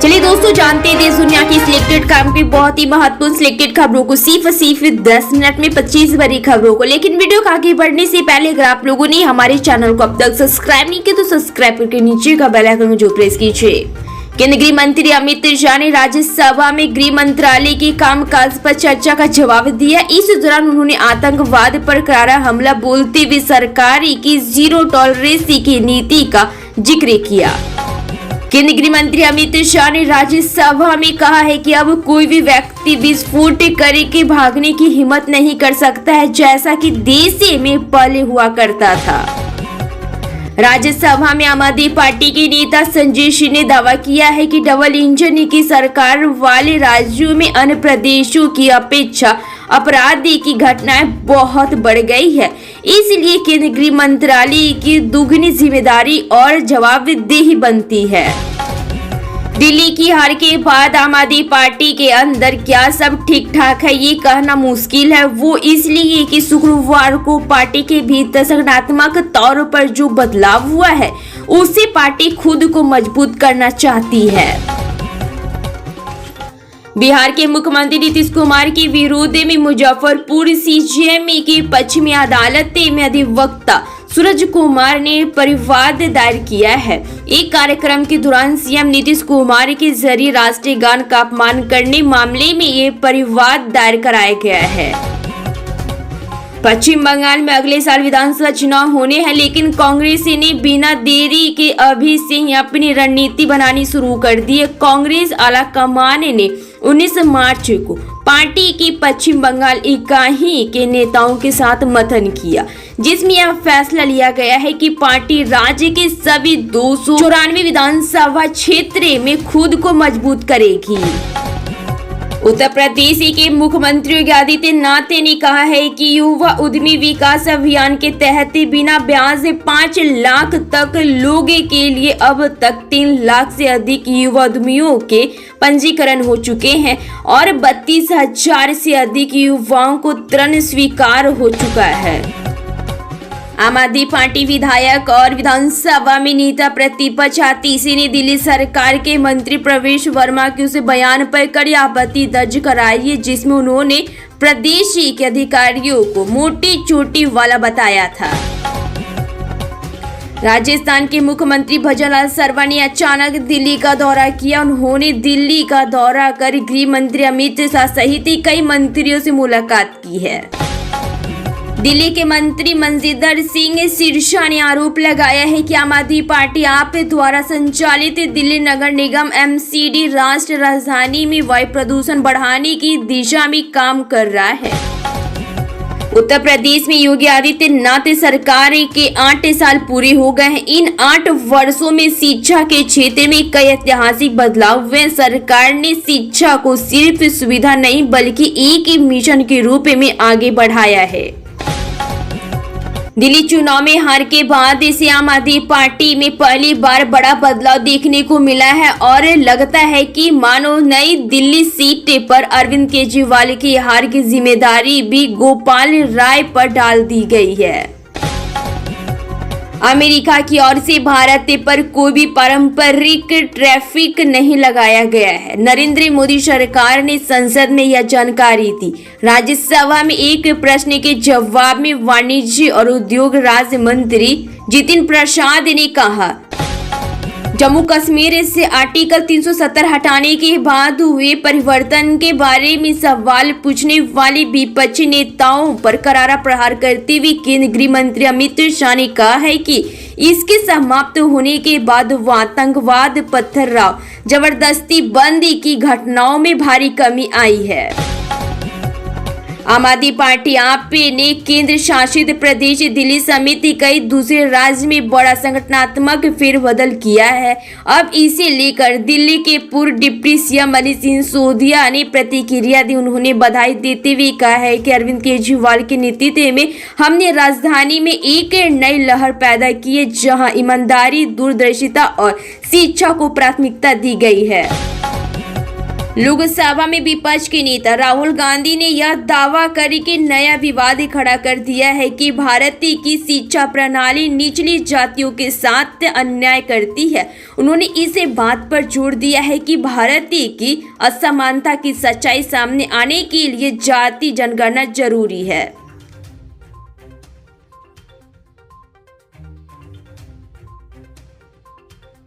चलिए दोस्तों, जानते हैं देश दुनिया की सिलेक्टेड काम की बहुत ही महत्वपूर्ण सिलेक्टेड खबरों को सिर्फ 10 मिनट में 25 बड़ी खबरों को। लेकिन वीडियो को आगे बढ़ने से पहले अगर आप लोगों ने हमारे चैनल को अब तक सब्सक्राइब नहीं किया तो सब्सक्राइब करके नीचे का बेल आइकन को जो प्रेस कीजिए। केंद्रीय गृह मंत्री अमित शाह ने राज्यसभा में गृह मंत्रालय के कामकाज पर चर्चा का जवाब दिया। इस दौरान उन्होंने आतंकवाद पर करारा हमला बोलते हुए सरकार की जीरो टॉलरेंस की नीति का जिक्र किया। केंद्रीय गृह मंत्री अमित शाह ने राज्यसभा में कहा है कि अब कोई भी व्यक्ति विस्फोट करके भागने की हिम्मत नहीं कर सकता है, जैसा कि देश में पहले हुआ करता था। राज्यसभा में आम आदमी पार्टी के नेता संजय सिंह ने दावा किया है कि डबल इंजन की सरकार वाले राज्यों में अन्य प्रदेशों की अपेक्षा अपराध की घटनाएं बहुत बढ़ गई है, इसलिए केंद्रीय गृह मंत्रालय की दुगनी जिम्मेदारी और जवाबदेही बनती है। दिल्ली की हार के बाद आम आदमी पार्टी के अंदर क्या सब ठीक ठाक है ये कहना मुश्किल है। वो इसलिए कि शुक्रवार को पार्टी के भीतर संगठनात्मक तौर पर जो बदलाव हुआ है उससे पार्टी खुद को मजबूत करना चाहती है। बिहार के मुख्यमंत्री नीतीश कुमार के विरोध में मुजफ्फरपुर सीजेएम की पश्चिमी अदालत में अधिवक्ता सूरज कुमार ने परिवाद दायर किया है। एक कार्यक्रम के दौरान सीएम नीतीश कुमार के जरिए राष्ट्रीय गान का अपमान करने मामले में ये परिवाद दायर कराया गया है। पश्चिम बंगाल में अगले साल विधानसभा चुनाव होने हैं, लेकिन कांग्रेस ने बिना देरी के अभी से ही अपनी रणनीति बनानी शुरू कर दी है। कांग्रेस आला कमान ने 19 मार्च को पार्टी की पश्चिम बंगाल इकाई के नेताओं के साथ मंथन किया, जिसमें यह फैसला लिया गया है कि पार्टी राज्य के सभी 294 विधानसभा क्षेत्र में खुद को मजबूत करेगी। उत्तर प्रदेश के मुख्यमंत्री योगी आदित्यनाथ ने कहा है कि युवा उद्यमी विकास अभियान के तहत बिना ब्याज से 5 लाख तक लोगों के लिए अब तक 3 लाख से अधिक युवा उद्यमियों के पंजीकरण हो चुके हैं और 32,000 से अधिक युवाओं को ऋण स्वीकार हो चुका है। आम आदमी पार्टी विधायक और विधानसभा में नेता प्रतिपक्ष आतिशी ने दिल्ली सरकार के मंत्री प्रवेश वर्मा के उस बयान पर कड़ी आपत्ति दर्ज कराई है, जिसमें उन्होंने प्रदेश के अधिकारियों को मोटी चोटी वाला बताया था। राजस्थान के मुख्यमंत्री भजनलाल शर्मा ने अचानक दिल्ली का दौरा किया। उन्होंने दिल्ली का दौरा कर गृह मंत्री अमित शाह सहित कई मंत्रियों से मुलाकात की है। दिल्ली के मंत्री मनजिंदर सिंह सिरसा ने आरोप लगाया है कि आम आदमी पार्टी आप द्वारा संचालित दिल्ली नगर निगम एमसीडी राष्ट्रीय राजधानी में वायु प्रदूषण बढ़ाने की दिशा में काम कर रहा है। उत्तर प्रदेश में योगी आदित्यनाथ सरकार के 8 साल पूरे हो गए हैं। इन 8 वर्षों में शिक्षा के क्षेत्र में कई ऐतिहासिक बदलाव हुए। सरकार ने शिक्षा को सिर्फ सुविधा नहीं बल्कि एक मिशन के रूप में आगे बढ़ाया है। दिल्ली चुनाव में हार के बाद इसे आम आदमी पार्टी में पहली बार बड़ा बदलाव देखने को मिला है और लगता है कि मानो नई दिल्ली सीट पर अरविंद केजरीवाल की हार की जिम्मेदारी भी गोपाल राय पर डाल दी गई है। अमेरिका की ओर से भारत पर कोई भी पारंपरिक टैरिफ नहीं लगाया गया है। नरेंद्र मोदी सरकार ने संसद में यह जानकारी दी। राज्यसभा में एक प्रश्न के जवाब में वाणिज्य और उद्योग राज्य मंत्री जितिन प्रसाद ने कहा, जम्मू कश्मीर से आर्टिकल 370 हटाने के बाद हुए परिवर्तन के बारे में सवाल पूछने वाले विपक्षी नेताओं पर करारा प्रहार करते हुए केंद्रीय गृह मंत्री अमित शाह ने कहा है कि इसके समाप्त होने के बाद वो आतंकवाद, पथराव, जबरदस्ती बंदी की घटनाओं में भारी कमी आई है। आम आदमी पार्टी आप ने केंद्र शासित प्रदेश दिल्ली समेत कई दूसरे राज्य में बड़ा संगठनात्मक फेरबदल किया है। अब इसे लेकर दिल्ली के पूर्व डिप्टी सीएम मनीष सिसोदिया ने प्रतिक्रिया दी। उन्होंने बधाई देते हुए कहा है कि अरविंद केजरीवाल के नेतृत्व में हमने राजधानी में एक नई लहर पैदा की है, जहां ईमानदारी, दूरदर्शिता और शिक्षा को प्राथमिकता दी गई है। लोकसभा में विपक्ष के नेता राहुल गांधी ने यह दावा करके नया विवाद खड़ा कर दिया है कि भारतीय की शिक्षा प्रणाली निचली जातियों के साथ अन्याय करती है। उन्होंने इस बात पर जोर दिया है कि भारतीय की असमानता की सच्चाई सामने आने के लिए जाति जनगणना जरूरी है।